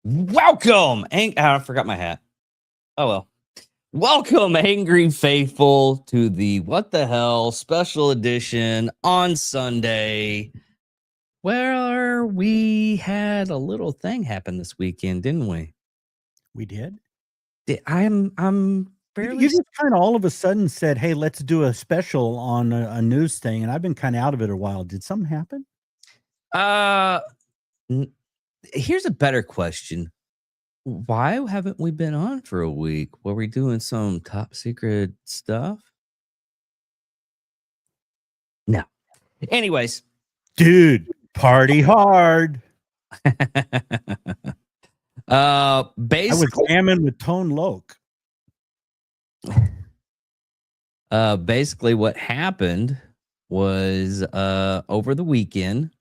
Welcome. I forgot my hat. Oh, well. Welcome, Angry Faithful, to the What the Hell special edition on Sunday, where we had a little thing happen this weekend, didn't we? We did. I'm fairly. You just kind of all of a sudden said, "Hey, let's do a special on a news thing," and I've been kind of out of it a while. Did something happen? Uh, Here's a better question. Why haven't we been on for a week? Were we doing some top secret stuff? No. Anyways, Dude, party hard. I was basically, jamming with Tone Loc. basically what happened was over the weekend,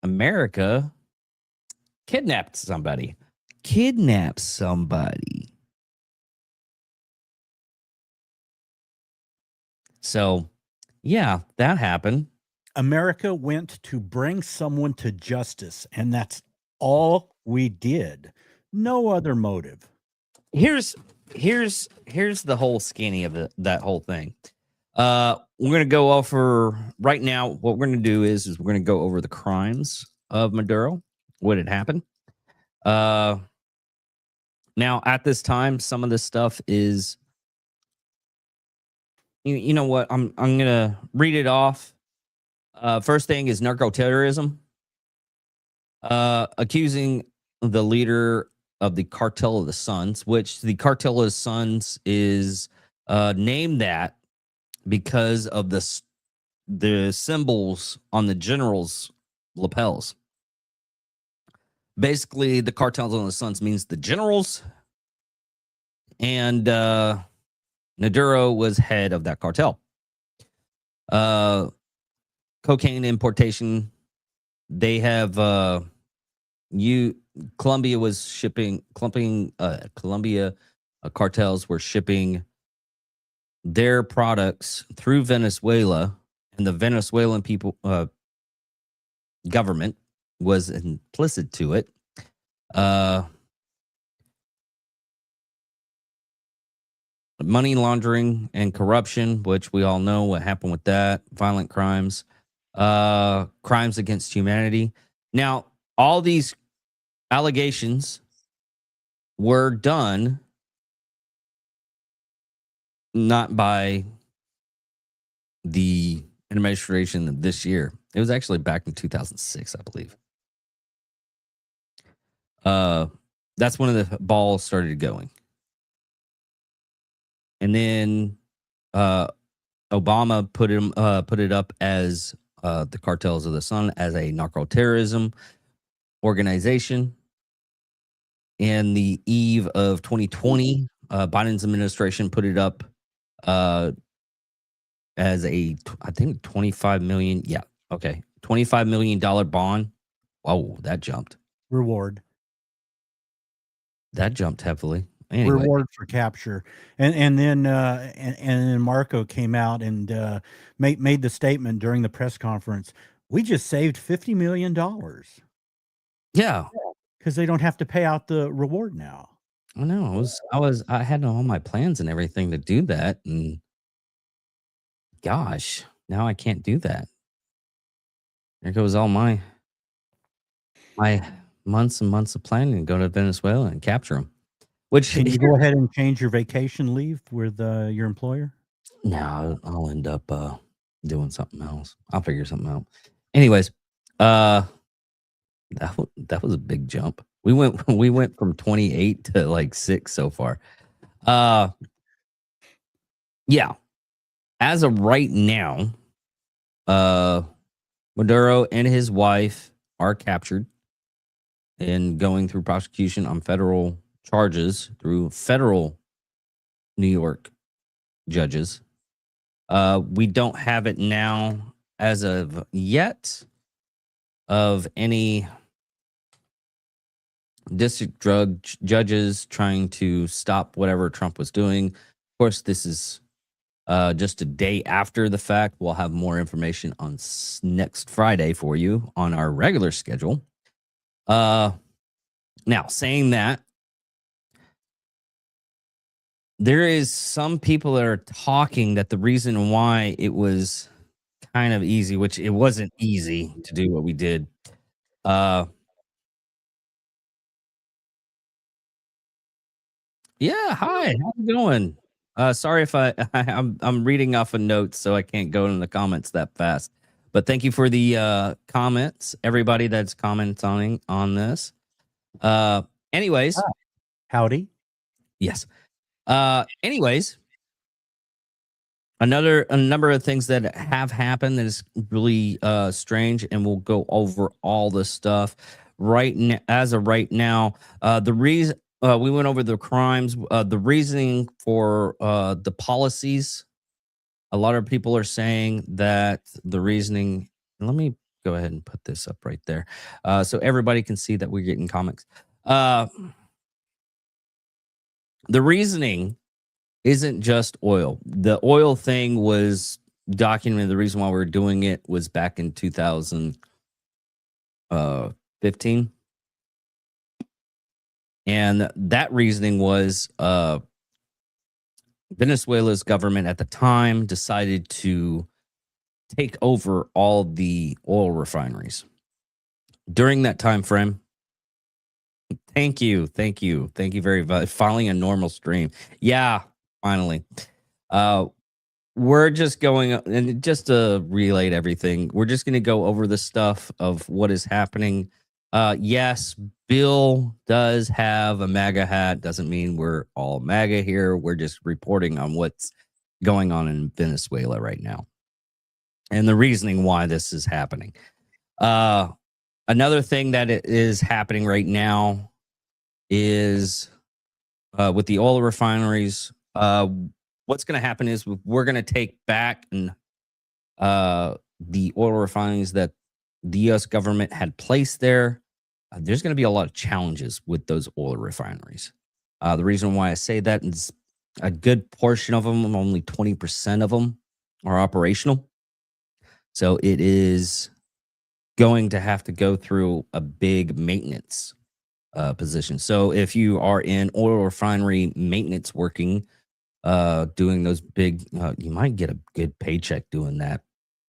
America kidnapped somebody. So, yeah, that happened. America went to bring someone to justice, and that's all we did. No other motive. Here's the whole skinny of that whole thing. We're gonna go over right now. What we're gonna do is we're gonna go over the crimes of Maduro, what had happened. Now at this time, some of this stuff is, you know what? I'm gonna read it off. First thing is narco-terrorism, accusing the leader of the Cartel of the Suns, which the Cartel of the Suns is named that because of the symbols on the generals' lapels. Basically, the Cartel of the Suns means the generals, and Maduro was head of that cartel. Cocaine importation. They have Colombia was shipping. Colombia cartels were shipping their products through Venezuela, and the Venezuelan people government was implicit to it. Money laundering and corruption, which we all know what happened with that. Violent crimes, crimes against humanity. Now, all these allegations were done not by the administration of this year. It was actually back in 2006, I believe. That's when the ball started going. And then Obama put it up as the Cartels of the Sun as a narco-terrorism organization. In the eve of 2020, Biden's administration put it up as I think $25 million. Yeah, okay, $25 million bond. Whoa, that jumped. Reward. That jumped heavily. Anyway. Reward for capture, and then Marco came out and made the statement during the press conference. We just saved $50 million. Yeah, because they don't have to pay out the reward now. I know. I had all my plans and everything to do that, and gosh, now I can't do that. There goes all my months and months of planning to go to Venezuela and capture them. Which can you go ahead and change your vacation leave with your employer? No, I'll end up doing something else. I'll figure something out. Anyways, that was a big jump. We went from 28 to like 6 so far. Yeah. As of right now, Maduro and his wife are captured and going through prosecution on federal charges through federal New York judges. We don't have it now as of yet of any district drug judges trying to stop whatever Trump was doing. Of course, this is just a day after the fact. We'll have more information on next Friday for you on our regular schedule. Now, saying that, there is some people that are talking that the reason why it was kind of easy, which it wasn't easy to do what we did. Uh, yeah, hi, how's it going? Sorry if I'm reading off of notes, so I can't go in the comments that fast. But thank you for the comments, everybody that's commenting on this. Uh, anyways, Ah, howdy. yes. Anyways, a number of things that have happened that is really strange, and we'll go over all this stuff right now. As of right now, the reason we went over the crimes, the reasoning for the policies. A lot of people are saying that the reasoning. Let me go ahead and put this up right there, so everybody can see that we're getting comics. Uh, the reasoning isn't just oil. The oil thing was documented. The reason why we are doing it was back in 2015. And that reasoning was Venezuela's government at the time decided to take over all the oil refineries. During that time frame, thank you very much. Finally, a normal stream. Yeah, finally. Uh, We're just going and just to relate everything, we're just going to go over the stuff of what is happening. Yes, Bill does have a MAGA hat. Doesn't mean we're all MAGA here. We're just reporting on what's going on in Venezuela right now and the reasoning why this is happening. Uh, Another thing that is happening right now is with the oil refineries. What's going to happen is we're going to take back and the oil refineries that the U.S. government had placed there. There's going to be a lot of challenges with those oil refineries. The reason why I say that is a good portion of them, only 20% of them, are operational. So it is going to have to go through a big maintenance position. So if you are in oil refinery maintenance working, doing those big, you might get a good paycheck doing that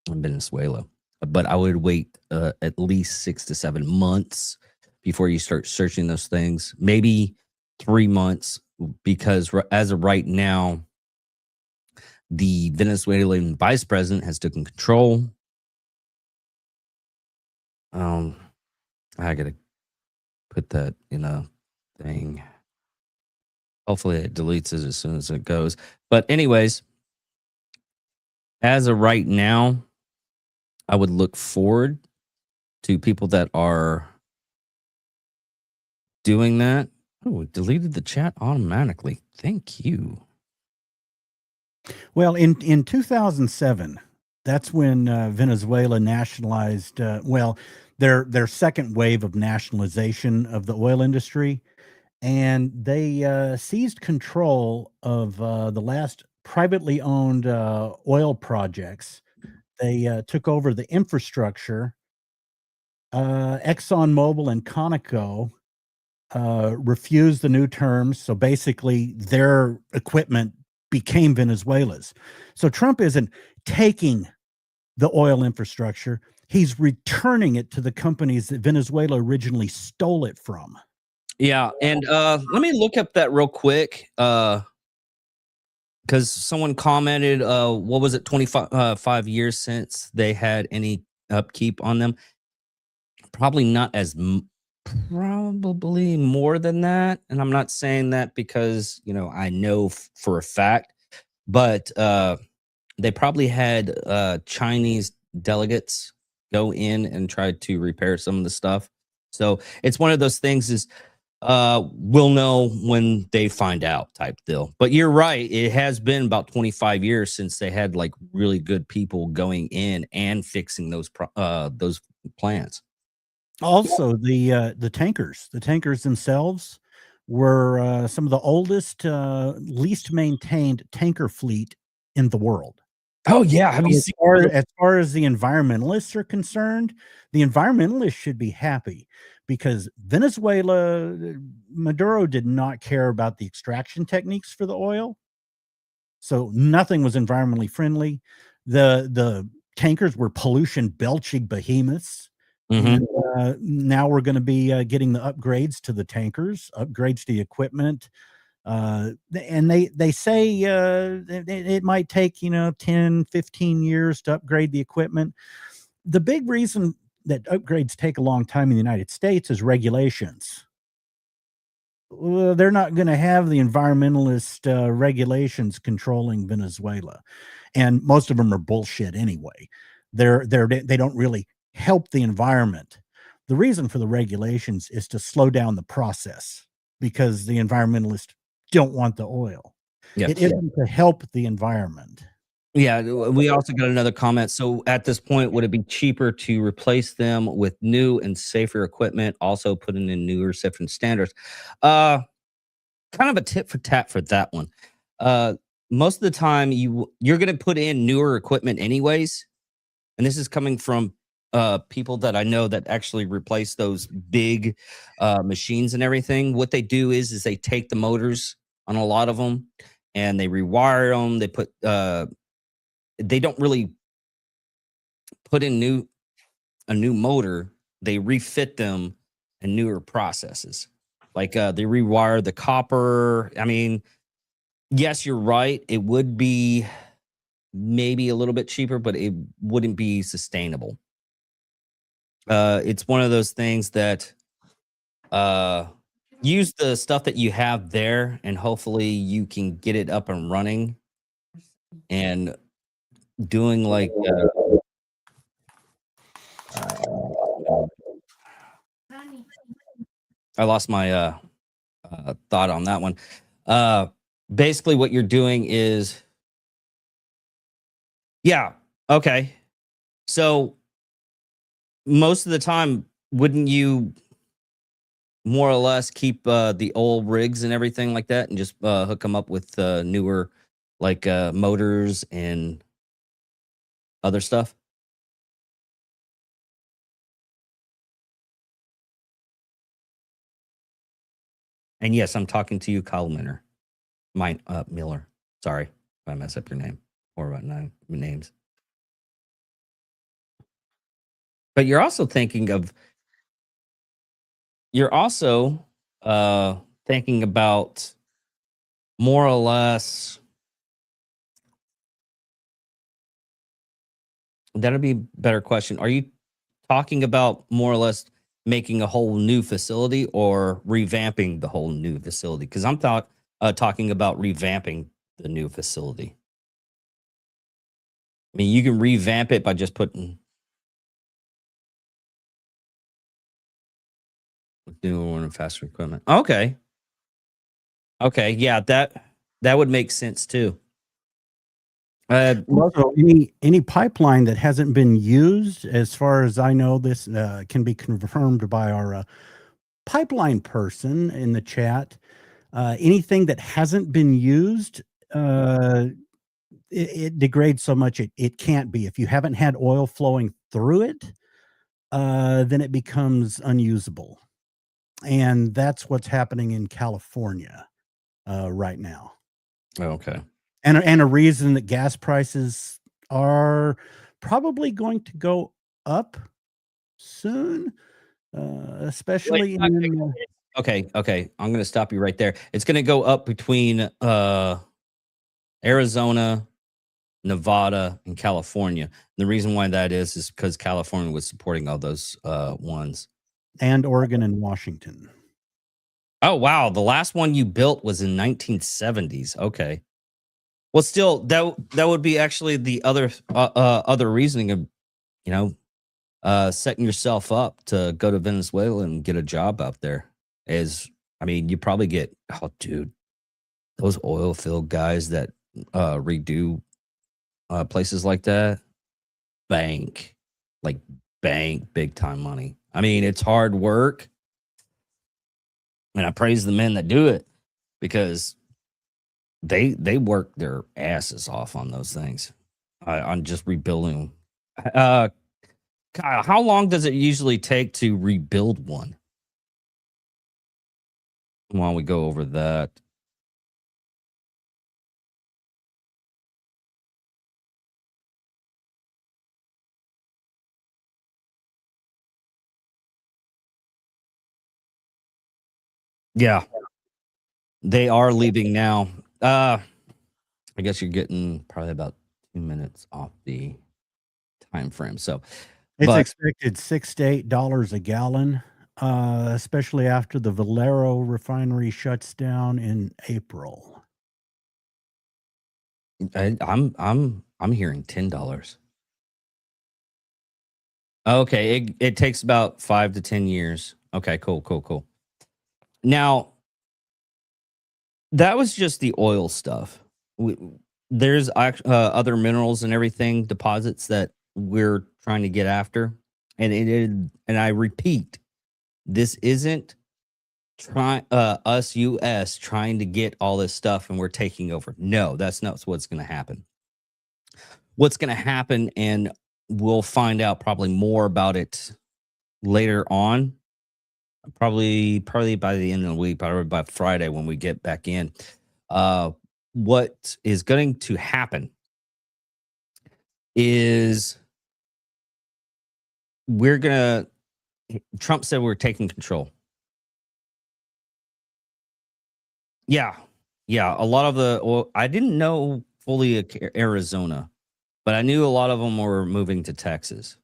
in Venezuela. But I would wait at least 6 to 7 months before you start searching those things. Maybe 3 months, because as of right now, the Venezuelan vice president has taken control. Um, I gotta put that in a thing. Hopefully, it deletes it as soon as it goes. But anyways, as of right now, I would look forward to people that are doing that. Oh, it deleted the chat automatically. Thank you. Well, in 2007, that's when Venezuela nationalized. Well, their second wave of nationalization of the oil industry, and they seized control of the last privately owned oil projects. They took over the infrastructure. ExxonMobil and Conoco refused the new terms. So basically, their equipment became Venezuela's. So Trump isn't taking the oil infrastructure, he's returning it to the companies that Venezuela originally stole it from. Yeah, and let me look up that real quick. Because someone commented, what was it, 25 5 years since they had any upkeep on them? Probably not as probably more than that. And I'm not saying that because I know for a fact, but they probably had Chinese delegates go in and try to repair some of the stuff. So it's one of those things is we'll know when they find out type deal. But you're right. It has been about 25 years since they had like really good people going in and fixing those plants. Also, the tankers themselves were some of the oldest, least maintained tanker fleet in the world. Oh yeah, have you So seen? as far as the environmentalists are concerned, the environmentalists should be happy because Venezuela, Maduro did not care about the extraction techniques for the oil. So nothing was environmentally friendly. The tankers were pollution belching behemoths. Mhm. And now we're going to be getting the upgrades to the tankers, upgrades to the equipment. And they say it might take 10-15 years to upgrade the equipment. The big reason that upgrades take a long time in the United States is regulations. Well, they're not going to have the environmentalist regulations controlling Venezuela, and most of them are bullshit anyway. They don't really help the environment. The reason for the regulations is to slow down the process because the environmentalists don't want the oil. Yeah. It isn't to help the environment. Yeah, we also got another comment. So at this point, would it be cheaper to replace them with new and safer equipment, also putting in newer safety standards? Uh, Kind of a tit for tat for that one. Uh, Most of the time, you're going to put in newer equipment anyways, and this is coming from people that I know that actually replace those big machines and everything. What they do is they take the motors on a lot of them and they rewire them. They don't really put in a new motor, they refit them in newer processes. Like they rewire the copper. I mean, yes, you're right. It would be maybe a little bit cheaper, but it wouldn't be sustainable. It's one of those things that uh, use the stuff that you have there, and hopefully you can get it up and running and doing like uh, I lost my thought on that one. Uh, Basically, what you're doing is, yeah, okay. So most of the time, wouldn't you more or less keep the old rigs and everything like that, and just hook them up with newer, like motors and other stuff? And yes, I'm talking to you, Kyle Miner. Mine, Miller. Sorry if I mess up your name or about names. But you're also thinking about more or less, that'd be a better question. Are you talking about more or less making a whole new facility or revamping the whole new facility? Because talking about revamping the new facility. I mean, you can revamp it by just putting newer and faster equipment. Okay. Okay. Yeah, that would make sense too. Well, Also, any pipeline that hasn't been used, as far as I know, this can be confirmed by our pipeline person in the chat. Anything that hasn't been used, it degrades so much it can't be. If you haven't had oil flowing through it, then it becomes unusable, and that's what's happening in California right now. okay. And a reason that gas prices are probably going to go up soon, Well, especially in okay, okay. I'm gonna stop you right there. It's gonna go up between Arizona, Nevada, and California. And the reason why that is because California was supporting all those ones. and Oregon and Washington. Oh wow, the last one you built was in 1970s. Okay. Well, still, that would be actually the other reasoning of, you know, setting yourself up to go to Venezuela and get a job out there. Is, I mean, you probably get, oh dude, those oil field guys that redo places like that, bank, like bank big time money. I mean, it's hard work, and I praise the men that do it because they work their asses off on those things. on just rebuilding. Uh, Kyle, how long does it usually take to rebuild one? While we go over that. Yeah, they are leaving now. I guess you're getting probably about 2 minutes off the time frame. So, It's but expected $6 to $8 a gallon, especially after the Valero refinery shuts down in April. I'm hearing $10. Okay, it takes about 5 to 10 years. Okay, cool, cool, cool. Now that was just the oil stuff. We, there's other minerals and everything deposits that we're trying to get after, and and I repeat, this isn't us US trying to get all this stuff and we're taking over. No, that's not what's going to happen. What's going to happen, and we'll find out probably more about it later on. Probably by the end of the week, probably by Friday when we get back in. Uh, what is going to happen is we're gonna. Trump said we're taking control. Yeah, yeah. A lot of the. Well, I didn't know fully Arizona, but I knew a lot of them were moving to Texas.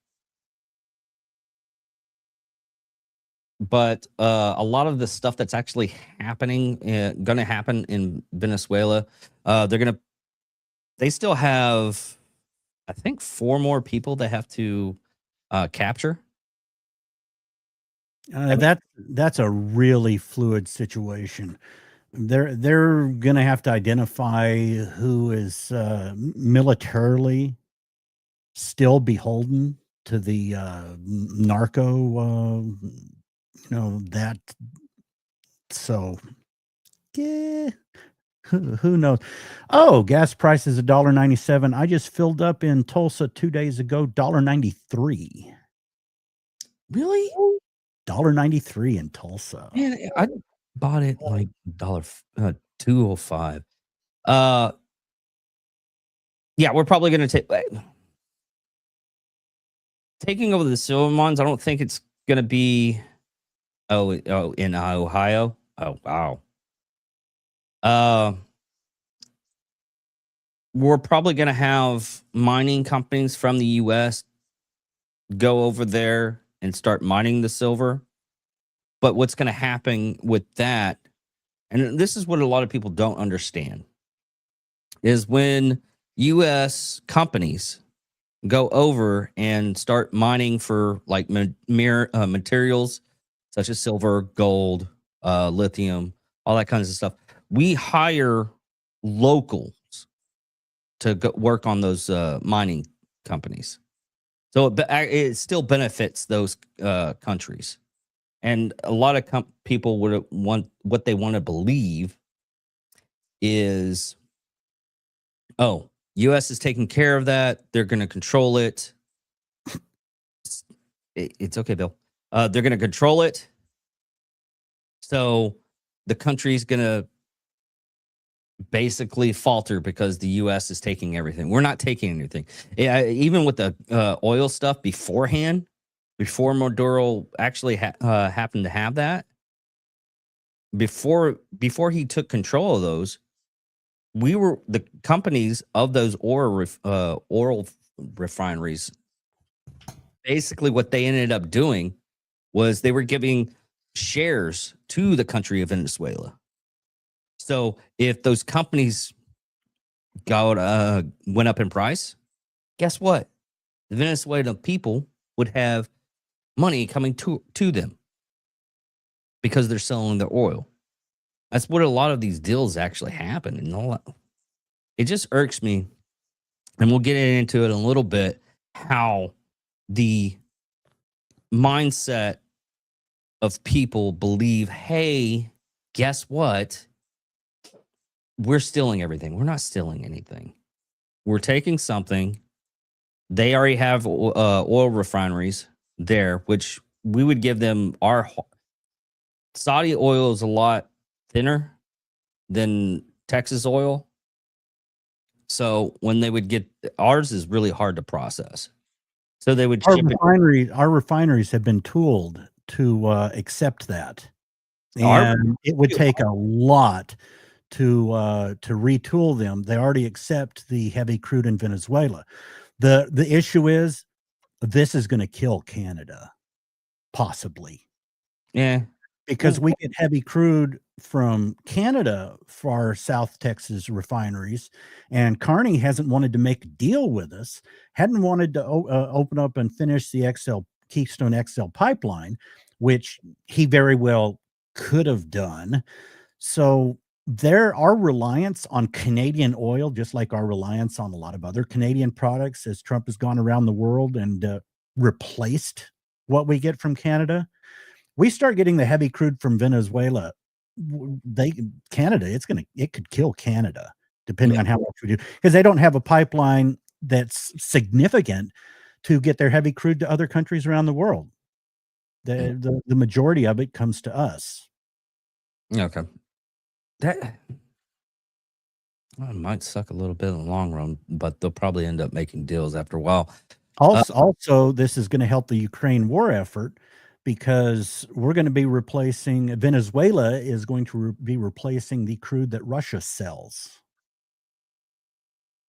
But a lot of the stuff that's actually happening, going to happen in Venezuela, they're going to. They still have, I think, four more people they have to capture. I mean, That's a really fluid situation. They're gonna have to identify who is militarily still beholden to the narco. That. So, yeah, who knows? Oh, gas prices $1.97. I just filled up in Tulsa 2 days ago. $1.93. really? $1.93 in Tulsa. Man, I bought it like dollar 205. Uh, yeah, we're probably going to take taking over the silver mines. I don't think it's going to be. Oh, in Ohio. Oh, wow. Uh, we're probably going to have mining companies from the U.S. go over there and start mining the silver. But what's going to happen with that, and this is what a lot of people don't understand, is when U.S. companies go over and start mining for like materials such as silver, gold, lithium, all that kinds of stuff, we hire locals to work on those mining companies. So it still benefits those countries. And a lot of people would want what they want to believe is, oh, U.S. is taking care of that. They're going to control it. It's okay, Bill. They're going to control it. So the country's going to basically falter because the U.S. is taking everything. We're not taking anything. Yeah, even with the oil stuff beforehand, before Maduro actually happened to have that, before he took control of those, we were the companies of those oil refineries. Basically, what they ended up doing was they were giving shares to the country of Venezuela. So if those companies went up in price, guess what? The Venezuelan people would have money coming to them because they're selling their oil. That's what a lot of these deals actually happen, and all that. It just irks me, and we'll get into it in a little bit, how the mindset of people believe, hey, guess what? We're stealing everything. We're not stealing anything. We're taking something They already have oil refineries there, which we would give them our Saudi oil is a lot thinner than Texas oil. So when they would get ours is really hard to process. So they would ship it. Our refineries have been tooled to accept that, Our and it would take a lot to retool them. They already accept the heavy crude in Venezuela. The issue is this is going to kill Canada, possibly. Yeah. Because we get heavy crude from Canada for our South Texas refineries, and Carney hasn't wanted to make a deal with us, hadn't wanted to open up and finish the Keystone XL pipeline, which he very well could have done. So our reliance on Canadian oil, just like our reliance on a lot of other Canadian products, as Trump has gone around the world and replaced what we get from Canada, we start getting the heavy crude from Venezuela, Canada, it could kill Canada depending on how much we do, because they don't have a pipeline that's significant to get their heavy crude to other countries around the world. The majority of it comes to us. Okay. That might suck a little bit in the long run, but they'll probably end up making deals after a while. Also, this is going to help the Ukraine war effort because we're going to be replacing Venezuela is going to be replacing the crude that Russia sells.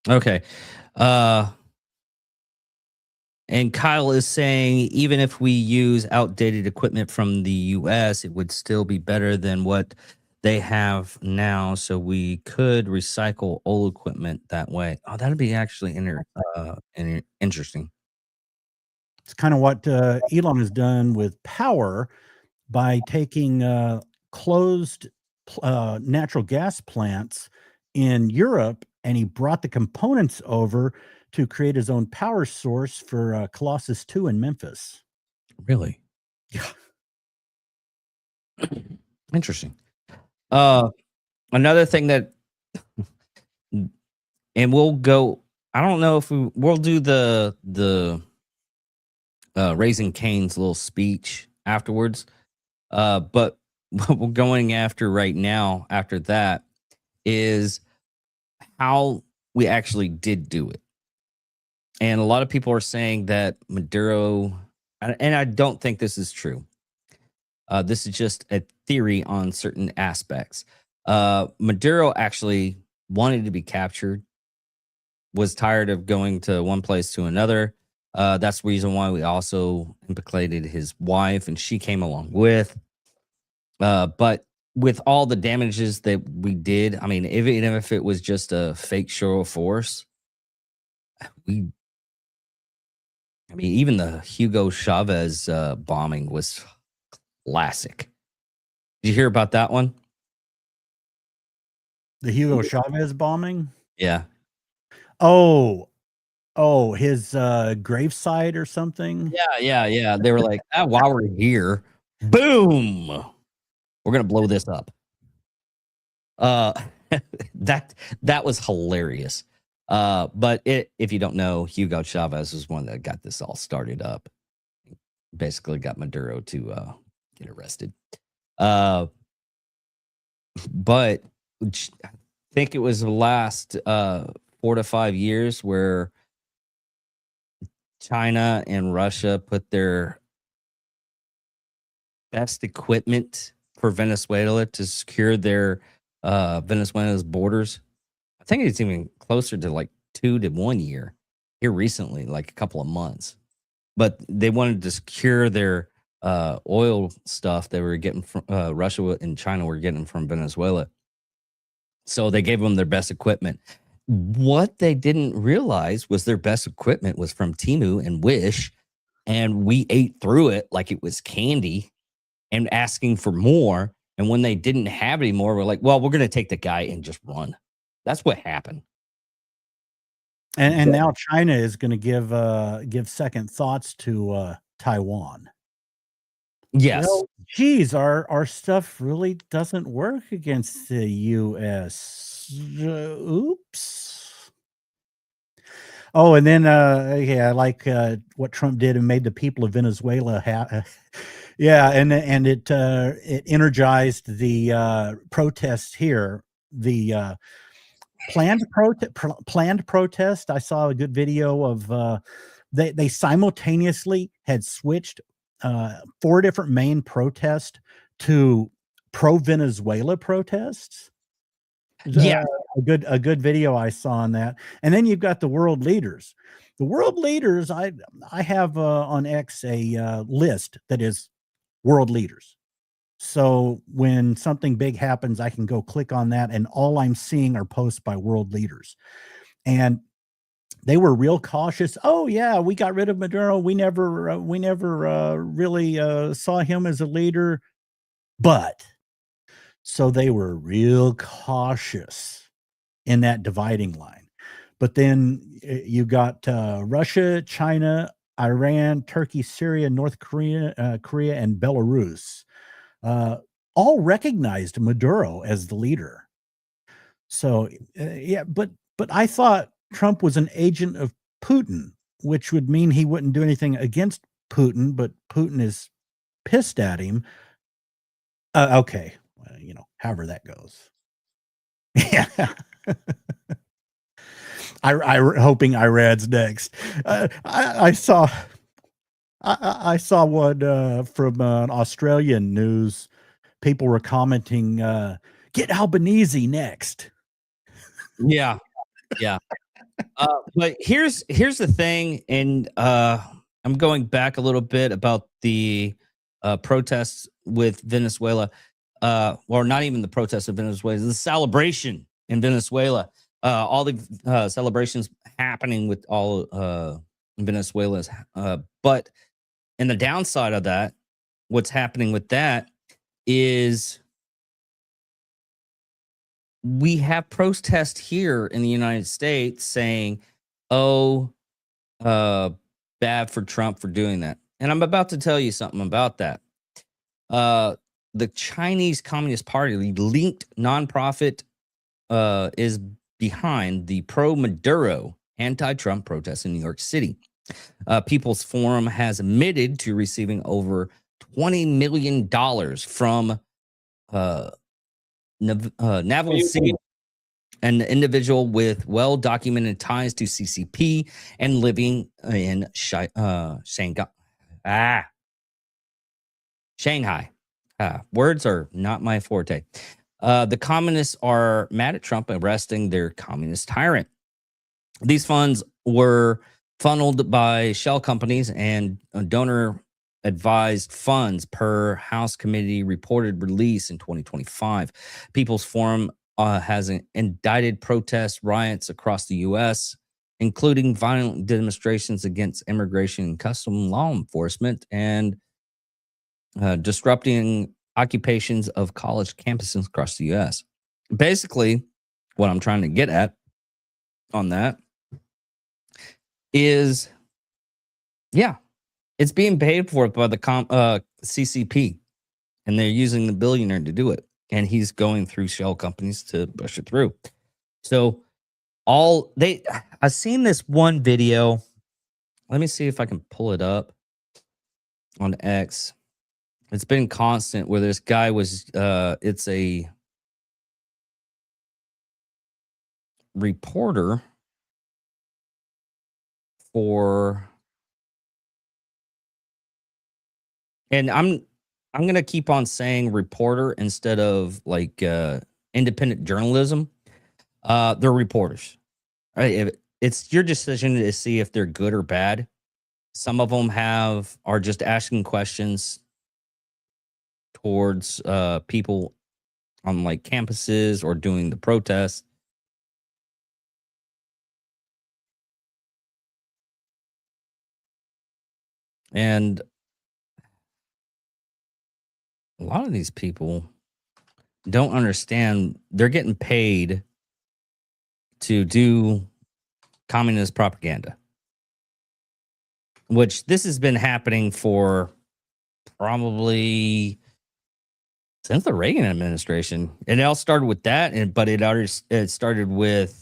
Okay. And Kyle is saying even if we use outdated equipment from the US, it would still be better than what they have now. So we could recycle old equipment that way. Oh, that'd be actually interesting. It's kind of what Elon has done with power by taking closed natural gas plants in Europe, and he brought the components over to create his own power source for Colossus 2 in Memphis. Really? Yeah. Interesting. Another thing that, and we'll go, I don't know if we'll do the Raising Cane's little speech afterwards. But what we're going after right now, after that, is how we actually did do it. And a lot of people are saying that Maduro, and I don't think this is true. This is just a theory on certain aspects. Maduro actually wanted to be captured, was tired of going to one place to another. That's the reason why we also implicated his wife, and she came along with. But with all the damages that we did, I mean, even if it was just a fake show of force, even the Hugo Chavez bombing was classic. Did you hear about that one? The Hugo Chavez bombing? Yeah. Oh, his gravesite or something? Yeah. They were like, while we're here, boom, we're gonna blow this up. That was hilarious. But if you don't know, Hugo Chavez was one that got this all started up. Basically got Maduro to get arrested. But I think it was the last 4 to 5 years where China and Russia put their best equipment for Venezuela to secure their Venezuela's borders. I think it's even closer to like 2 to 1 year here recently, like a couple of months. But they wanted to secure their oil stuff they were getting from Russia and China were getting from Venezuela. So they gave them their best equipment. What they didn't realize was their best equipment was from Temu and Wish, and we ate through it like it was candy and asking for more. And when they didn't have any more, we're like, well, we're going to take the guy and just run. That's what happened. And now China is going to give second thoughts to Taiwan. Yes. Well, geez, our stuff really doesn't work against the U.S. Oops. Oh, and then, yeah, I like, what Trump did and made the people of Venezuela yeah, and it energized the, protests here. The, planned protest, I saw a good video of, they simultaneously had switched, 4 different main protests to pro-Venezuela protests. Yeah. A good video I saw on that, and then you've got the world leaders. The world leaders, I have, on X a, list that is world leaders. So when something big happens, I can go click on that, and all I'm seeing are posts by world leaders, and they were real cautious. "Oh, yeah, we got rid of Maduro. We never, really, saw him as a leader." But so they were real cautious in that dividing line. But then you got Russia, China, Iran, Turkey, Syria, North Korea, Korea, and Belarus. Uh, all recognized Maduro as the leader. So yeah, but I thought Trump was an agent of Putin, which would mean he wouldn't do anything against Putin, but Putin is pissed at him. Okay, well, however that goes. Yeah. Hoping Iran's next. I saw I saw one from Australian news. People were commenting, "Get Albanese next." Yeah. Yeah. But here's the thing, and I'm going back a little bit about the protests with Venezuela. Or not even the protests of Venezuela, the celebration in Venezuela. All the celebrations happening with all Venezuela's. But and the downside of that, what's happening with that is we have protests here in the United States saying, "Oh, uh, bad for Trump for doing that." And I'm about to tell you something about that. Uh, the Chinese Communist Party, the linked nonprofit, is behind the pro Maduro anti Trump protests in New York City. People's Forum has admitted to receiving over $20 million from uh, Naval Sea, an individual with well documented ties to CCP and living in Shanghai. Ah, Shanghai. Words are not my forte. The communists are mad at Trump arresting their communist tyrant. These funds were funneled by shell companies and donor advised funds per House committee reported release in 2025. People's Forum has indicted protests, riots across the U.S., including violent demonstrations against immigration and custom law enforcement and disrupting occupations of college campuses across the U.S. Basically, what I'm trying to get at on that is, yeah, it's being paid for by the CCP, and they're using the billionaire to do it, and he's going through shell companies to push it through. So I've seen this one video. Let me see if I can pull it up on X. It's been constant where this guy was. It's a reporter for, and I'm gonna keep on saying reporter instead of like independent journalism. They're reporters. Right? It's your decision to see if they're good or bad. Some of them are just asking questions towards people on like campuses or doing the protests. And a lot of these people don't understand they're getting paid to do communist propaganda, which this has been happening for probably since the Reagan administration. And it all started with that, but it started with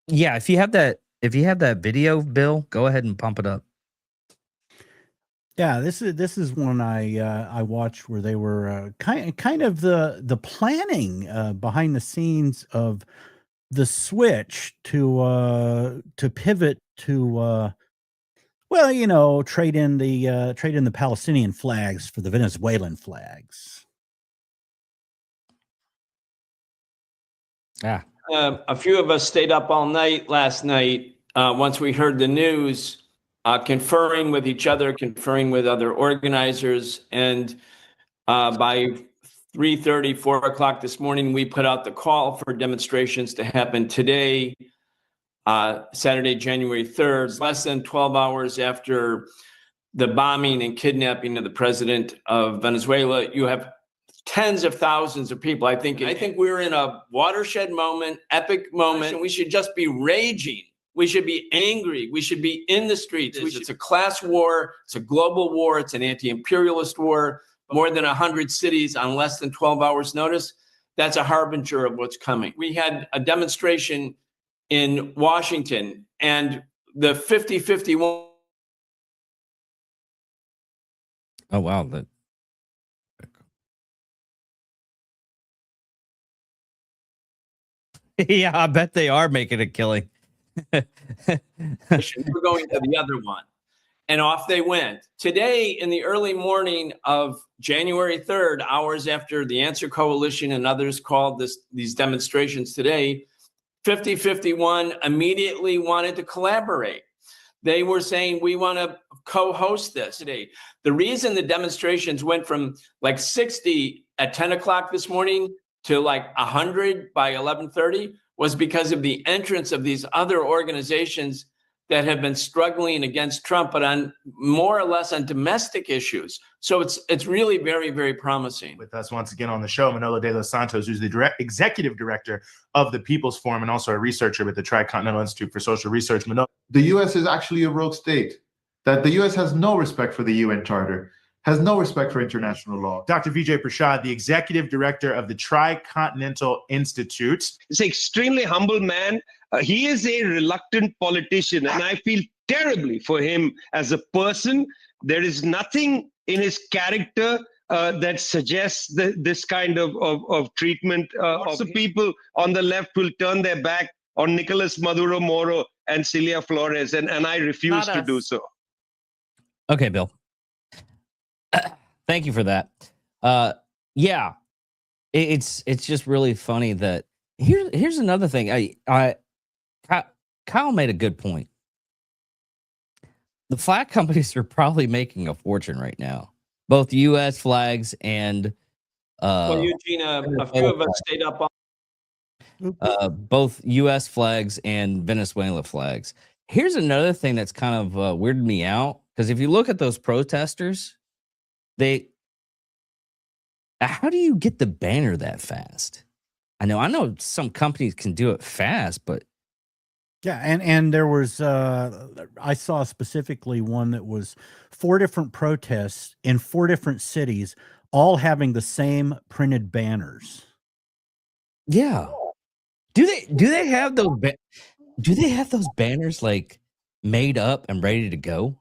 Yeah, if you have that video, Bill, go ahead and pump it up. Yeah, this is one I watched where they were kind of the planning behind the scenes of the switch to pivot to well, trade in the Palestinian flags for the Venezuelan flags. Ah, A few of us stayed up all night last night once we heard the news, conferring with each other, conferring with other organizers. And by 3:30, 4 o'clock this morning, we put out the call for demonstrations to happen today, Saturday, January 3rd, less than 12 hours after the bombing and kidnapping of the president of Venezuela. You have tens of thousands of people. I think we're in a watershed moment, epic moment, and we should just be raging. We should be angry. We should be in the streets. It's a class war. It's a global war. It's an anti-imperialist war. More than 100 cities on less than 12 hours notice. That's a harbinger of what's coming. We had a demonstration in Washington, and the 50-51. oh wow, yeah, I bet they are making a killing. We're going to the other one. And off they went. Today, in the early morning of January 3rd, hours after the Answer Coalition and others called these demonstrations today, 50-51 immediately wanted to collaborate. They were saying, we want to co-host this today. The reason the demonstrations went from like 60 at 10 o'clock this morning to like 100 by 11:30 was because of the entrance of these other organizations that have been struggling against Trump, but on more or less on domestic issues. So it's really very, very promising. With us once again on the show, Manolo de los Santos, who's the executive director of the People's Forum and also a researcher with the Tricontinental Institute for Social Research. Manolo. The U.S. is actually a rogue state, that the U.S. has no respect for the UN Charter, has no respect for international law. Dr. Vijay Prashad, the executive director of the Tricontinental Institute. He's an extremely humble man. He is a reluctant politician, and I feel terribly for him as a person. There is nothing in his character that suggests this kind of treatment. Also, people on the left will turn their back on Nicolas Maduro Moro and Celia Flores, and I refuse to do so. Okay, Bill. Thank you for that. Yeah, it's just really funny that here's another thing. Kyle made a good point. The flag companies are probably making a fortune right now, both U.S. flags and well, Eugene, a few of us stayed up on both U.S. flags and Venezuela flags. Here's another thing that's kind of weirded me out, because if you look at those protesters, how do you get the banner that fast? I know some companies can do it fast, but Yeah, and there was I saw specifically one that was 4 different protests in 4 different cities, all having the same printed banners. yeah. Do they have those do they have those banners like made up and ready to go?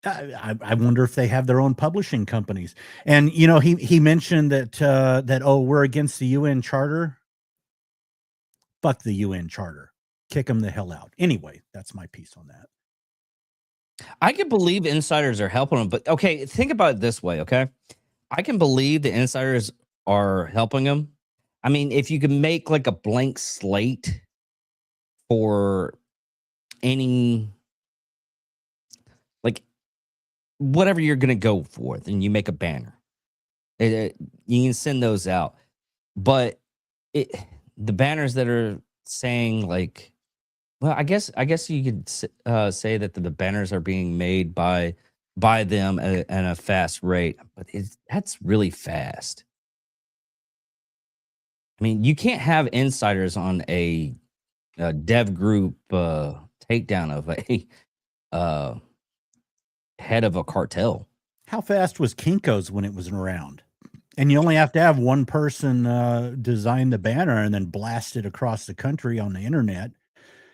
I wonder if they have their own publishing companies. And he mentioned that we're against the UN Charter. Fuck the UN Charter. Kick them the hell out. Anyway, that's my piece on that. I can believe insiders are helping them, but okay, think about it this way, okay? I can believe the insiders are helping them. I mean, if you can make like a blank slate for any, like, whatever you're going to go for, then you make a banner. You can send those out. But the banners that are saying like, well, I guess you could say that the banners are being made by them at a fast rate, but that's really fast. I mean, you can't have insiders on a dev group takedown of a head of a cartel. How fast was Kinko's when it was around? And you only have to have one person design the banner and then blast it across the country on the internet.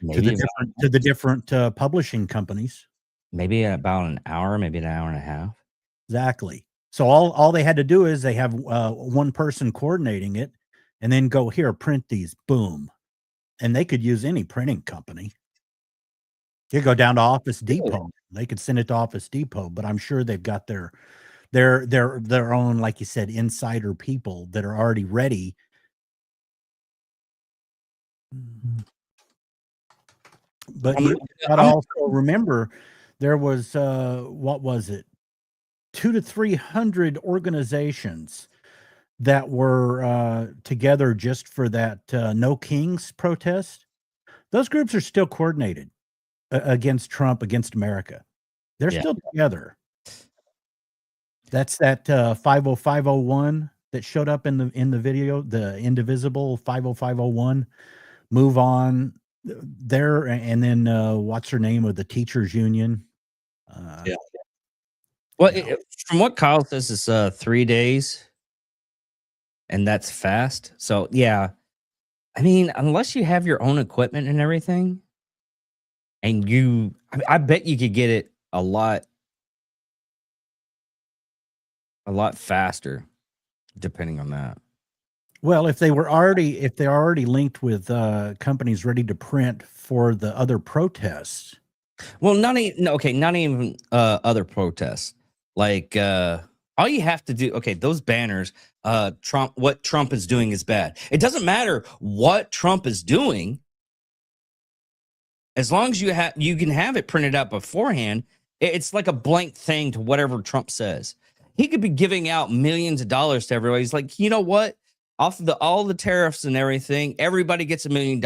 maybe to the different publishing companies. maybe about an hour, maybe an hour and a half. Exactly. So all they had to do is they have one person coordinating it, and then go, here, print these, boom, and they could use any printing company. You go down to Office Depot. They could send it to Office Depot, but I'm sure they've got their own, like you said, insider people that are already ready. But you got to also remember there was what was it, 200 to 300 organizations that were together just for that No Kings protest. Those groups are still coordinated against Trump, against America. They're still together. That's that 50501 that showed up in the video, the indivisible 50501. Move on there, and then what's her name of the teachers union? Well, from what Kyle says, it's 3 days, and that's fast. So yeah, I mean, unless you have your own equipment and everything, and I bet you could get it a lot faster, depending on that. Well, if they're already linked with companies ready to print for the other protests. Well, not even other protests. Like all you have to do, okay, those banners, what Trump is doing is bad. It doesn't matter what Trump is doing, as long as you can have it printed out beforehand. It's like a blank thing to whatever Trump says. He could be giving out millions of dollars to everybody. He's like, you know what? Off of all the tariffs and everything, everybody gets $1 million,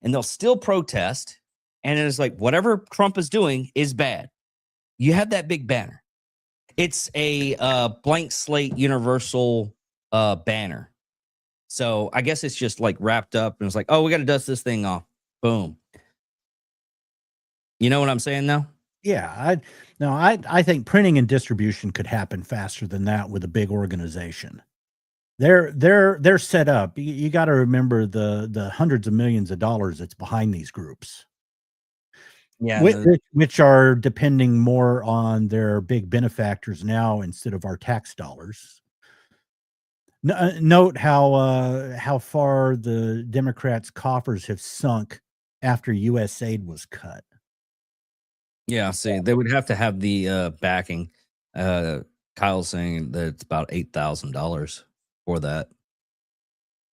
and they'll still protest. And it's like, whatever Trump is doing is bad. You have that big banner. It's a blank slate universal banner. So I guess it's just like wrapped up, and it's like, oh, we got to dust this thing off. Boom. You know what I'm saying now? Yeah, I think printing and distribution could happen faster than that with a big organization. They're set up. You got to remember the hundreds of millions of dollars that's behind these groups. Yeah, which are depending more on their big benefactors now instead of our tax dollars. Note how far the Democrats' coffers have sunk after U.S. aid was cut. Yeah, see, they would have to have the backing. Kyle's saying that it's about $8,000 for that.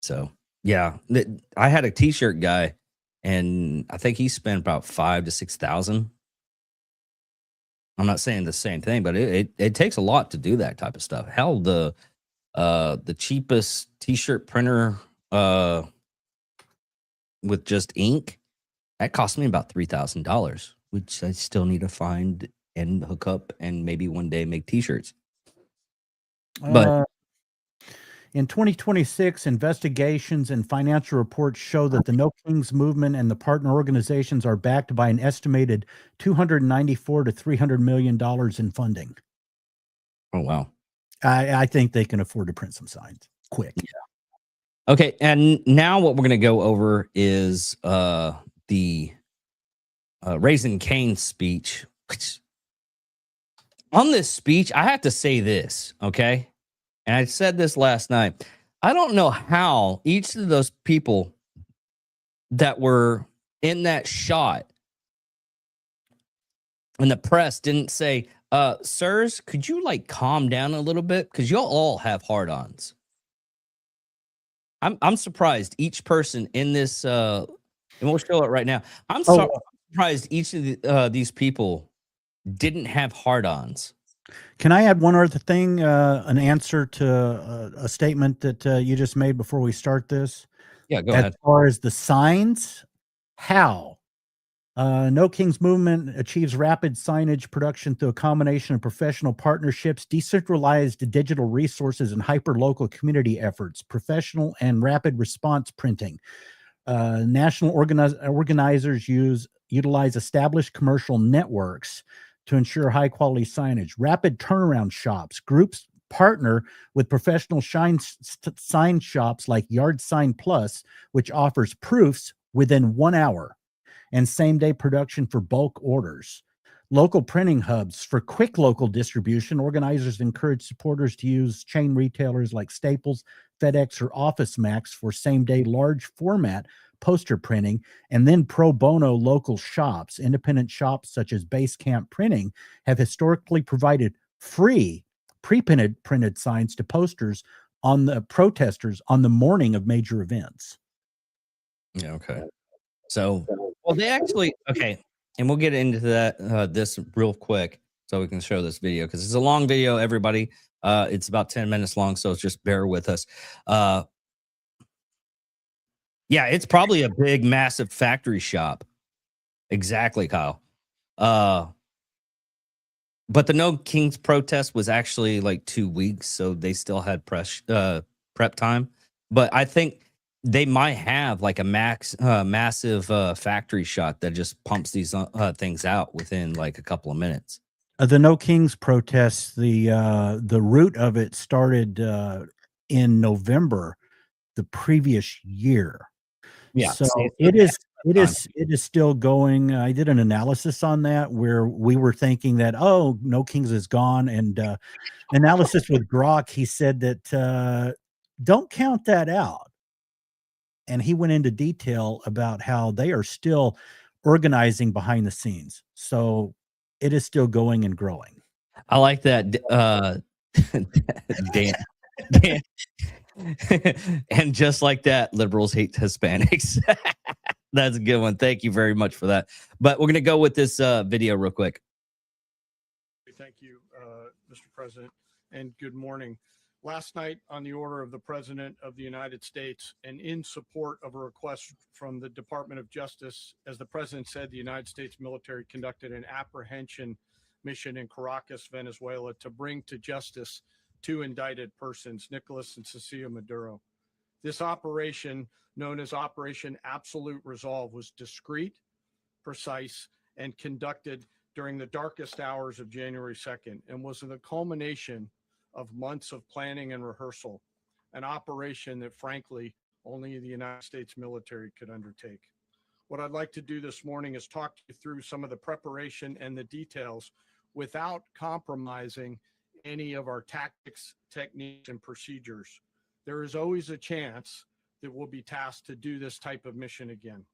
So yeah, I had a T-shirt guy, and I think he spent about $5,000 to $6,000. I'm not saying the same thing, but it takes a lot to do that type of stuff. Hell, the cheapest T-shirt printer with just ink, that cost me about $3,000, which I still need to find and hook up and maybe one day make T-shirts. But in 2026, investigations and financial reports show that the No Kings movement and the partner organizations are backed by an estimated $294 to $300 million in funding. oh wow. I think they can afford to print some signs quick. Yeah. Okay, and now what we're going to go over is the Raising Cain speech. On this speech, I have to say this, okay? And I said this last night. I don't know how each of those people that were in that shot and the press didn't say, sirs, could you like calm down a little bit? Because you'll all have hard-ons. I'm surprised each person in this, and we'll show it right now. I'm surprised each of these people didn't have hard-ons. Can I add one other thing, an answer to a statement that you just made before we start this? Yeah, go ahead. As far as the signs, how? No Kings movement achieves rapid signage production through a combination of professional partnerships, decentralized digital resources, and hyper-local community efforts, professional and rapid response printing. National organizers utilize established commercial networks to ensure high-quality signage. Rapid turnaround shops. Groups partner with professional sign shops like Yard Sign Plus, which offers proofs within 1 hour. and same-day production for bulk orders. Local printing hubs for quick local distribution. Organizers encourage supporters to use chain retailers like Staples, FedEx, or OfficeMax for same-day large format poster printing, and then pro bono local shops. Independent shops such as Basecamp Printing have historically provided free pre-printed signs to posters on the protesters on the morning of major events. Yeah, okay. So, well, they actually, okay, and we'll get into that this real quick so we can show this video because it's a long video, everybody. It's about 10 minutes long, so just bear with us. Yeah, it's probably a big, massive factory shop. Exactly, Kyle. But the No Kings protest was actually like 2 weeks, so they still had prep time. But I think they might have like a massive factory shot that just pumps these things out within like a couple of minutes. The No Kings protests, the root of it started in November the previous year. Yeah, So see, it is still going. I did an analysis on that where we were thinking that, oh, No Kings is gone, and analysis with Grok, he said that don't count that out, and he went into detail about how they are still organizing behind the scenes. So it is still going and growing. I like that. Dan. And just like that, liberals hate Hispanics. That's a good one. Thank you very much for that. But we're going to go with this video real quick. Thank you, Mr. President, and good morning. Last night, on the order of the President of the United States and in support of a request from the Department of Justice, as the President said, the United States military conducted an apprehension mission in Caracas, Venezuela, to bring to justice 2 indicted persons, Nicolas and Cecilia Maduro. This operation, known as Operation Absolute Resolve, was discreet, precise, and conducted during the darkest hours of January 2nd and was the culmination of months of planning and rehearsal, an operation that, frankly, only the United States military could undertake. What I'd like to do this morning is talk you through some of the preparation and the details without compromising any of our tactics, techniques, and procedures. There is always a chance that we'll be tasked to do this type of mission again.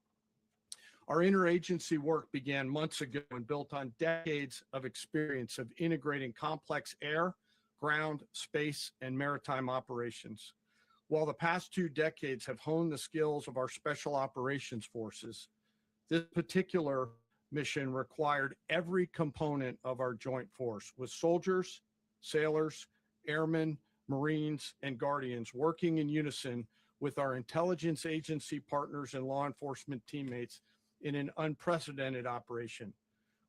Our interagency work began months ago and built on decades of experience of integrating complex air, ground, space, and maritime operations. While the past 2 decades have honed the skills of our special operations forces, this particular mission required every component of our joint force, with soldiers, sailors, airmen, Marines, and Guardians working in unison with our intelligence agency partners and law enforcement teammates in an unprecedented operation.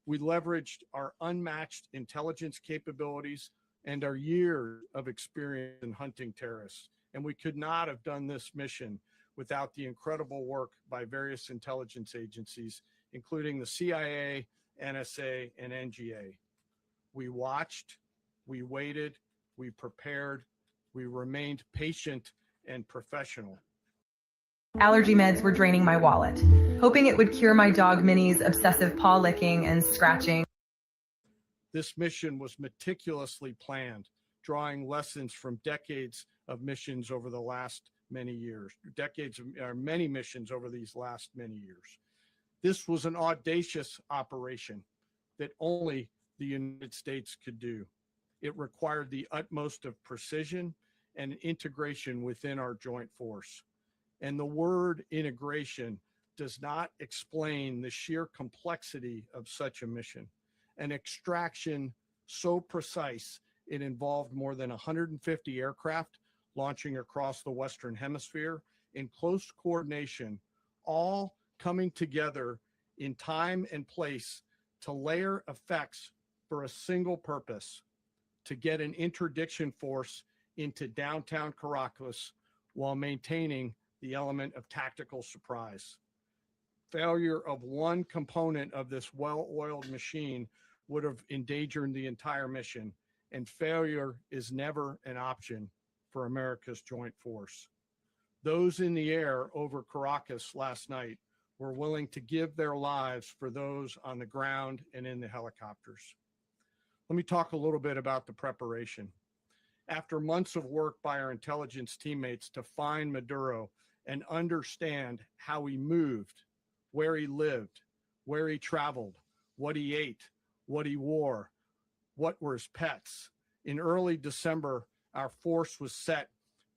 We leveraged our unmatched intelligence capabilities and our years of experience in hunting terrorists. And we could not have done this mission without the incredible work by various intelligence agencies, including the CIA, NSA, and NGA. We watched, we waited, we prepared, we remained patient and professional. Allergy meds were draining my wallet, hoping it would cure my dog Minnie's obsessive paw licking and scratching. This mission was meticulously planned, drawing lessons from decades of missions over the last many years, many missions over these last many years. This was an audacious operation that only the United States could do. It required the utmost of precision and integration within our joint force. And the word integration does not explain the sheer complexity of such a mission. An extraction so precise, it involved more than 150 aircraft launching across the Western Hemisphere in close coordination, all coming together in time and place to layer effects for a single purpose: to get an interdiction force into downtown Caracas while maintaining the element of tactical surprise. Failure of one component of this well-oiled machine would have endangered the entire mission, and failure is never an option for America's joint force. Those in the air over Caracas last night were willing to give their lives for those on the ground and in the helicopters. Let me talk a little bit about the preparation. After months of work by our intelligence teammates to find Maduro and understand how he moved, where he lived, where he traveled, what he ate, what he wore, what were his pets. In early December, our force was set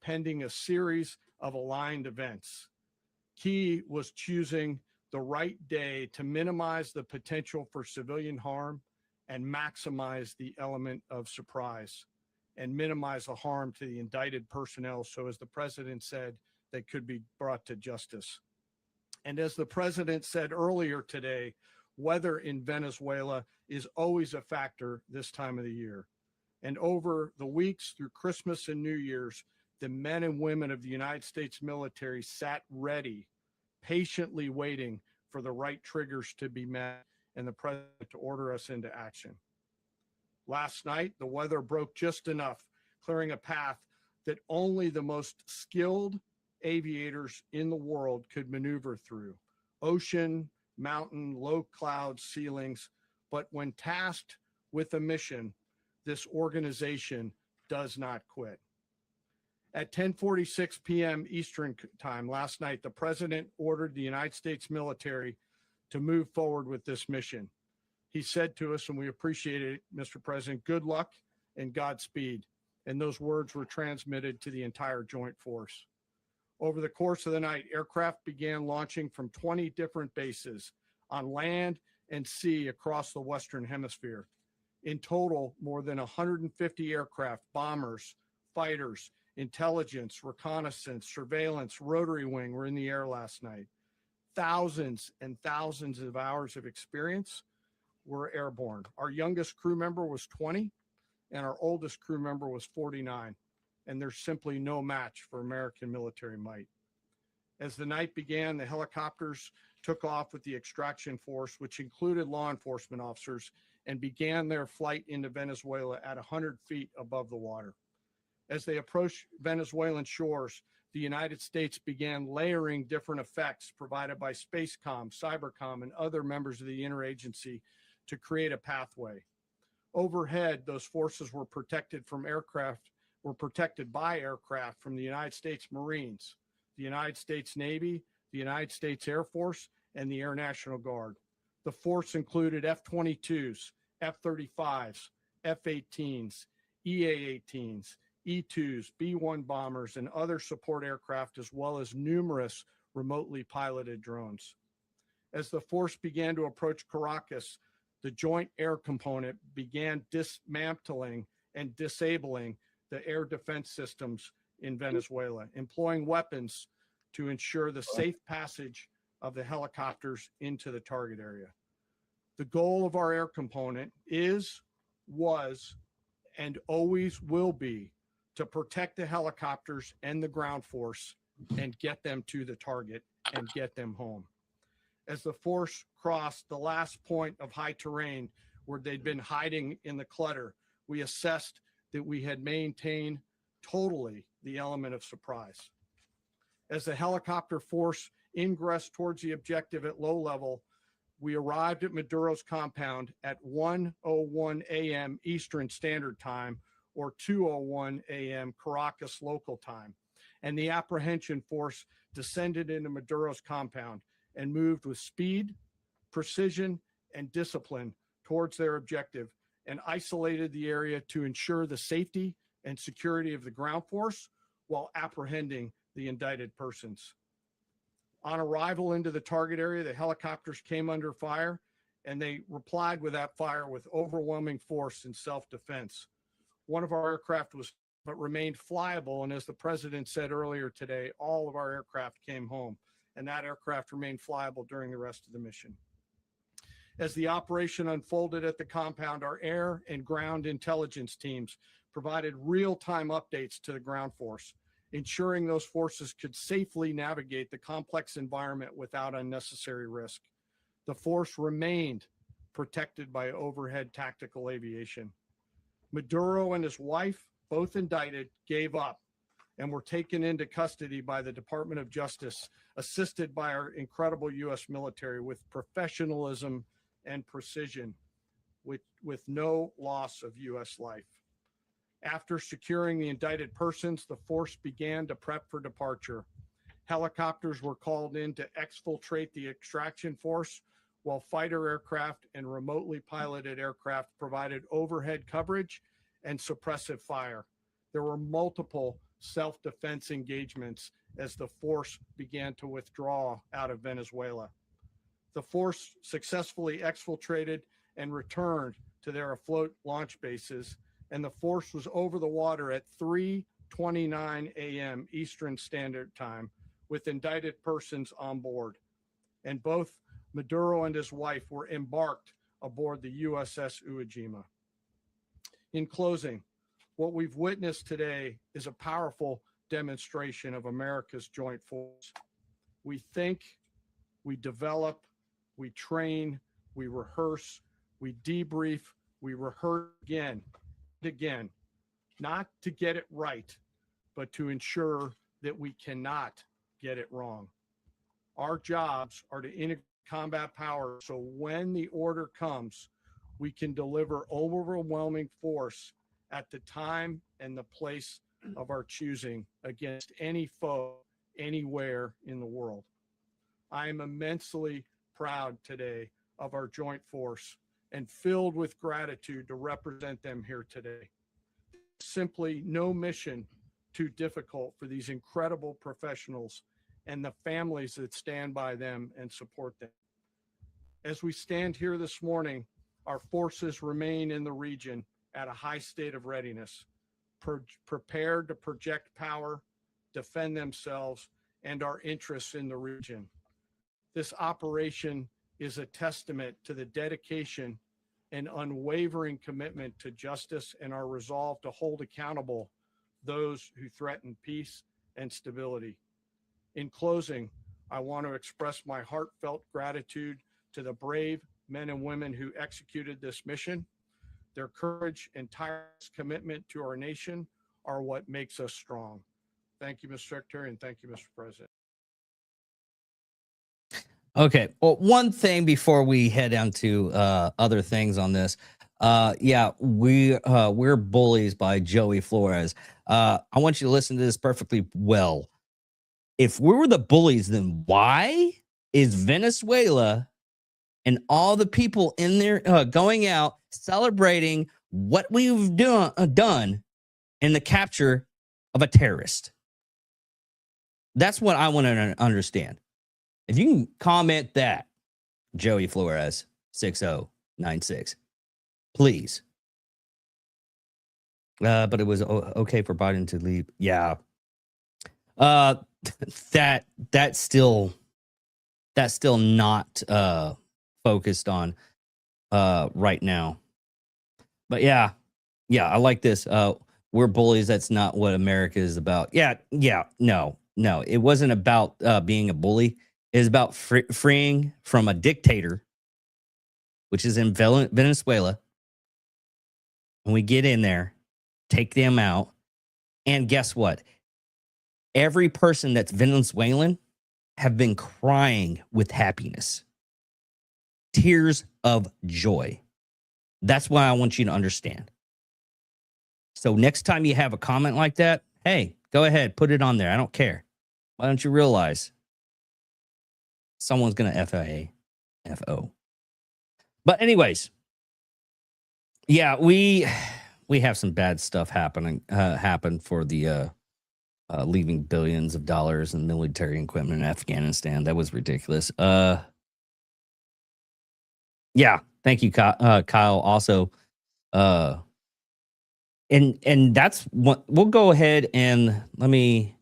pending a series of aligned events. Key was choosing the right day to minimize the potential for civilian harm and maximize the element of surprise and minimize the harm to the indicted personnel. So as the president said, they could be brought to justice. And as the president said earlier today, weather in Venezuela is always a factor this time of the year. And over the weeks through Christmas and New Year's, the men and women of the United States military sat ready, patiently waiting for the right triggers to be met and the president to order us into action. Last night, the weather broke just enough, clearing a path that only the most skilled aviators in the world could maneuver through. Ocean, mountain, low cloud ceilings. But when tasked with a mission, this organization does not quit. At 10:46 p.m. Eastern time last night, the president ordered the United States military to move forward with this mission. He said to us, and we appreciate it, Mr. President, good luck and Godspeed. And those words were transmitted to the entire joint force. Over the course of the night, aircraft began launching from 20 different bases on land and sea across the Western Hemisphere. In total, more than 150 aircraft, bombers, fighters, intelligence, reconnaissance, surveillance, rotary wing were in the air last night. Thousands and thousands of hours of experience were airborne. Our youngest crew member was 20, and our oldest crew member was 49. And there's simply no match for American military might. As the night began, the helicopters took off with the extraction force, which included law enforcement officers, and began their flight into Venezuela at 100 feet above the water. As they approached Venezuelan shores, the United States began layering different effects provided by Spacecom, Cybercom, and other members of the interagency to create a pathway. Overhead, those forces were protected by aircraft from the United States Marines, the United States Navy, the United States Air Force, and the Air National Guard. The force included F-22s, F-35s, F-18s, EA-18s, E-2s, B-1 bombers, and other support aircraft, as well as numerous remotely piloted drones. As the force began to approach Caracas, the Joint Air Component began dismantling and disabling the air defense systems in Venezuela, employing weapons to ensure the safe passage of the helicopters into the target area. The goal of our air component is, was, and always will be to protect the helicopters and the ground force and get them to the target and get them home. As the force crossed the last point of high terrain where they'd been hiding in the clutter, we assessed that we had maintained totally the element of surprise. As the helicopter force ingressed towards the objective at low level, we arrived at Maduro's compound at 1:01 a.m. Eastern Standard Time, or 2:01 a.m. Caracas local time, and the apprehension force descended into Maduro's compound and moved with speed, precision, and discipline towards their objective, and isolated the area to ensure the safety and security of the ground force while apprehending the indicted persons. On arrival into the target area, the helicopters came under fire, and they replied with that fire with overwhelming force in self-defense. One of our aircraft but remained flyable, and as the president said earlier today, all of our aircraft came home, and that aircraft remained flyable during the rest of the mission. As the operation unfolded at the compound, our air and ground intelligence teams provided real-time updates to the ground force, ensuring those forces could safely navigate the complex environment without unnecessary risk. The force remained protected by overhead tactical aviation. Maduro and his wife, both indicted, gave up and were taken into custody by the Department of Justice, assisted by our incredible U.S. military with professionalism and precision, with no loss of U.S. life. After securing the indicted persons, the force began to prep for departure. Helicopters were called in to exfiltrate the extraction force, while fighter aircraft and remotely piloted aircraft provided overhead coverage and suppressive fire. There were multiple self-defense engagements as the force began to withdraw out of Venezuela. The force successfully exfiltrated and returned to their afloat launch bases, and the force was over the water at 3:29 a.m. Eastern Standard Time with indicted persons on board. And both Maduro and his wife were embarked aboard the USS Iwo Jima. In closing, what we've witnessed today is a powerful demonstration of America's joint force. We think, we develop, we train, we rehearse, we debrief, we rehearse again and again, not to get it right, but to ensure that we cannot get it wrong. Our jobs are to integrate combat power so when the order comes, we can deliver overwhelming force at the time and the place of our choosing against any foe anywhere in the world. I am immensely proud today of our joint force and filled with gratitude to represent them here today. Simply no mission too difficult for these incredible professionals and the families that stand by them and support them. As we stand here this morning, our forces remain in the region at a high state of readiness, prepared to project power, defend themselves, and our interests in the region. This operation is a testament to the dedication and unwavering commitment to justice and our resolve to hold accountable those who threaten peace and stability. In closing, I want to express my heartfelt gratitude to the brave men and women who executed this mission. Their courage and tireless commitment to our nation are what makes us strong. Thank you, Mr. Secretary, and thank you, Mr. President. Okay. Well, one thing before we head down to other things on this. Yeah, we're bullies by Joey Flores. I want you to listen to this perfectly well. If we were the bullies, then why is Venezuela and all the people in there going out celebrating what we've done in the capture of a terrorist? That's what I want to understand. If you can comment that, Joey Flores 6096, please. But it was okay for Biden to leave. Yeah. That's still not focused on right now. But yeah, I like this. We're bullies. That's not what America is about. Yeah, no. It wasn't about being a bully. It was about freeing from a dictator, which is in Venezuela. When we get in there, take them out, and guess what? Every person that's Venezuelan have been crying with happiness. Tears of joy. That's what I want you to understand. So next time you have a comment like that, hey, go ahead, put it on there. I don't care. Why don't you realize someone's going to FO? But anyways, yeah, we have some bad stuff happen for the leaving billions of dollars in military equipment in Afghanistan. That was ridiculous. Yeah, thank you, Kyle. Also, and that's what we'll go ahead and let me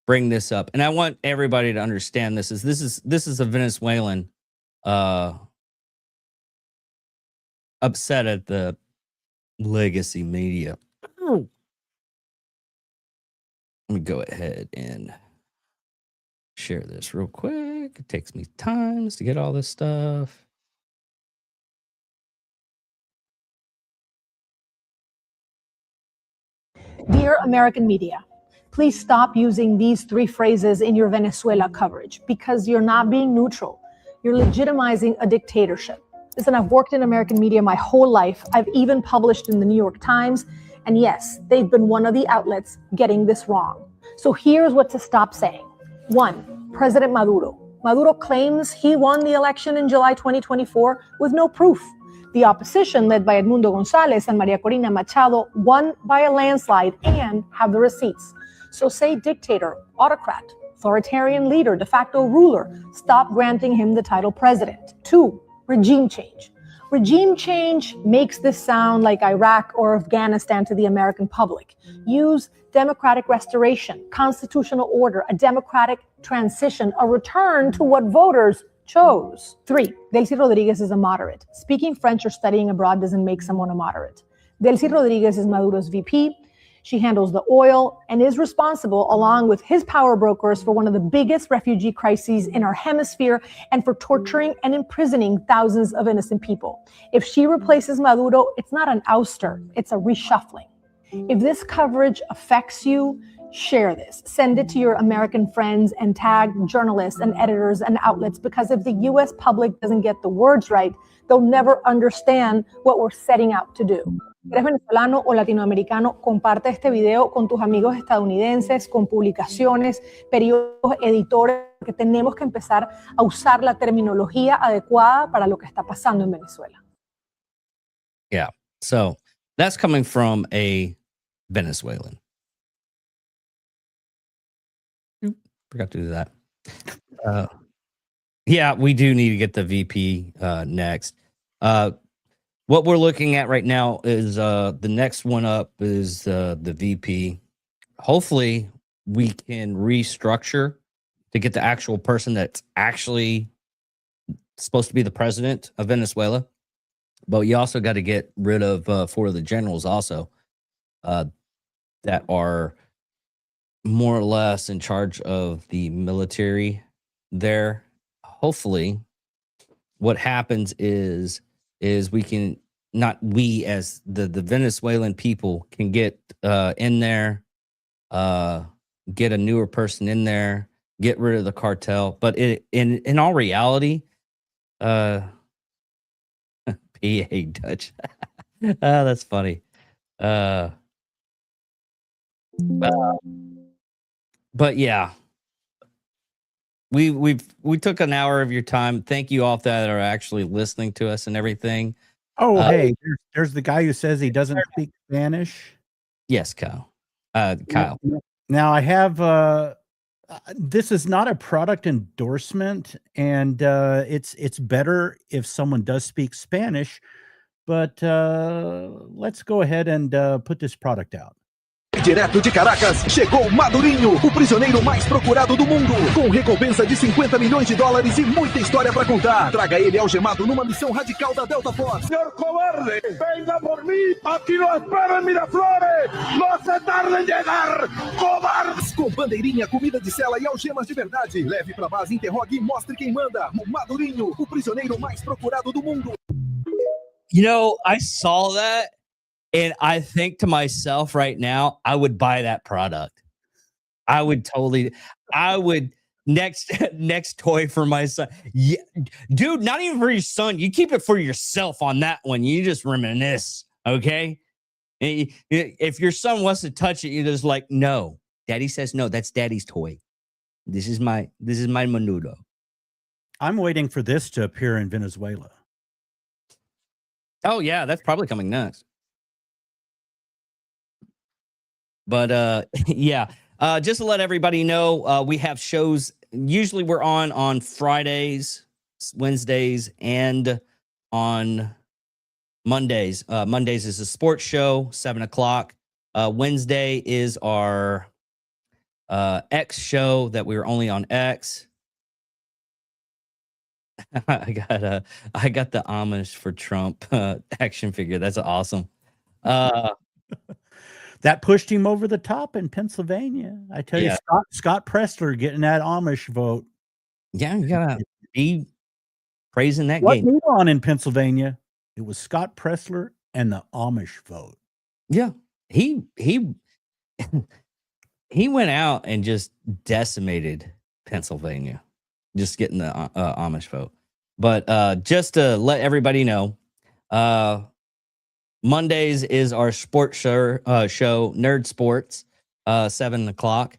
bring this up. And I want everybody to understand this is a Venezuelan upset at the legacy media. Let me go ahead and share this real quick. It takes me times to get all this stuff. Dear American media, please stop using these three phrases in your Venezuela coverage because you're not being neutral. You're legitimizing a dictatorship. Listen, I've worked in American media my whole life. I've even published in the New York Times. And yes, they've been one of the outlets getting this wrong. So here's what to stop saying. 1, President Maduro. Maduro claims he won the election in July 2024 with no proof. The opposition, led by Edmundo Gonzalez and Maria Corina Machado, won by a landslide and have the receipts. So say dictator, autocrat, authoritarian leader, de facto ruler. Stop granting him the title president. 2, regime change. Regime change makes this sound like Iraq or Afghanistan to the American public. Use democratic restoration, constitutional order, a democratic transition, a return to what voters chose. 3, Delcy Rodriguez is a moderate. Speaking French or studying abroad doesn't make someone a moderate. Delcy Rodriguez is Maduro's VP. She handles the oil and is responsible, along with his power brokers, for one of the biggest refugee crises in our hemisphere and for torturing and imprisoning thousands of innocent people. If she replaces Maduro, it's not an ouster, it's a reshuffling. If this coverage affects you, share this. Send it to your American friends and tag journalists and editors and outlets, because if the U.S. public doesn't get the words right, they'll never understand what we're setting out to do. Si eres venezolano o latinoamericano, comparte este video con tus amigos estadounidenses, con publicaciones, periódicos, editores, que tenemos que empezar a usar la terminología adecuada para lo que está pasando en Venezuela. Yeah. So that's coming from a Venezuelan. Forgot to do that. Yeah, we do need to get the VP next. What we're looking at right now is the next one up is the VP. Hopefully, we can restructure to get the actual person that's actually supposed to be the president of Venezuela. But you also got to get rid of 4 of the generals also that are more or less in charge of the military there. Hopefully, what happens is we can, not we as the Venezuelan people, can get in there, get a newer person in there, get rid of the cartel. But in all reality, PA Dutch. That's funny. But yeah, we took an hour of your time. Thank you all that are actually listening to us and everything. Oh, hey, there's the guy who says he doesn't speak Spanish. Yes, Kyle. Kyle. Now I have this is not a product endorsement, and it's better if someone does speak Spanish, but let's go ahead and put this product out. Direto de Caracas, chegou Madurinho, o prisioneiro mais procurado do mundo, com recompensa de 50 milhões de dólares e muita história para contar. Traga ele algemado numa missão radical da Delta Force. Senhor cobarde, venga por mí, aqui lo espero en Miraflores, no se tarde en llegar, cobarde. Com bandeirinha, comida de cela e algemas de verdade. Leve pra base, interrogue e mostre quem manda. O Madurinho, o prisioneiro mais procurado do mundo. You know, I saw that. And I think to myself right now, I would buy that product. I would next toy for my son. Yeah, dude, not even for your son. You keep it for yourself on that one. You just reminisce, okay? And if your son wants to touch it, you're just like, no. Daddy says no. That's daddy's toy. This is my menudo. I'm waiting for this to appear in Venezuela. Oh yeah, that's probably coming next. But yeah, just to let everybody know, we have shows. Usually we're on Fridays, Wednesdays, and on Mondays. Mondays is a sports show, 7:00. Wednesday is our X show that we were only on X. I got the Amish for Trump action figure. That's awesome. That pushed him over the top in Pennsylvania. I tell you, Scott Pressler getting that Amish vote. Yeah, you gotta be praising that what game. What on in Pennsylvania? It was Scott Pressler and the Amish vote. Yeah, he he went out and just decimated Pennsylvania, just getting the Amish vote. But just to let everybody know, Mondays is our sports show, Nerd Sports, 7:00.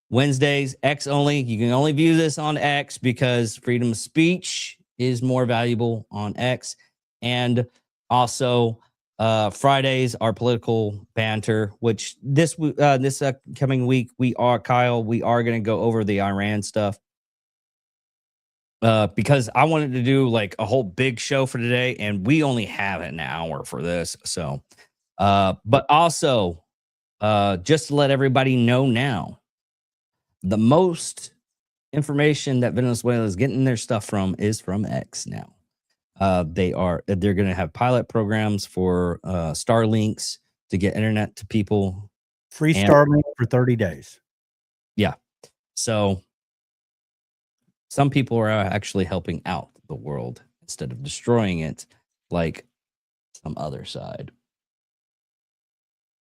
Wednesdays, X only. You can only view this on X because freedom of speech is more valuable on X. And also, Fridays are political banter, which this coming week we are going to go over the Iran stuff. Because I wanted to do like a whole big show for today, and we only have an hour for this. So, but also, just to let everybody know now, the most information that Venezuela is getting their stuff from is from X now. They're going to have pilot programs for Starlinks to get internet to people. Free Starlink for 30 days. Yeah. So some people are actually helping out the world instead of destroying it like some other side.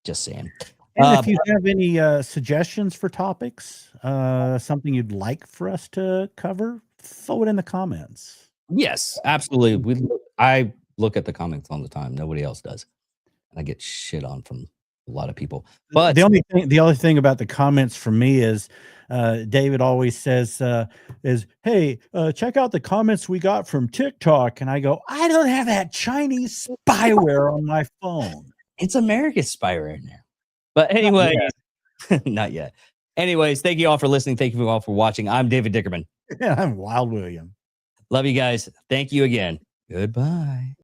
Just saying. And if you have any suggestions for topics, something you'd like for us to cover, throw it in the comments. Yes, absolutely. I look at the comments all the time. Nobody else does. And I get shit on from a lot of people. But the only thing about the comments for me is David always says hey, check out the comments we got from TikTok. And I go, I don't have that Chinese spyware on my phone. It's America's spyware in there. But anyway, not yet. Anyways, thank you all for listening. Thank you all for watching. I'm David Dickerman. Yeah, I'm Wild William. Love you guys. Thank you again. Goodbye.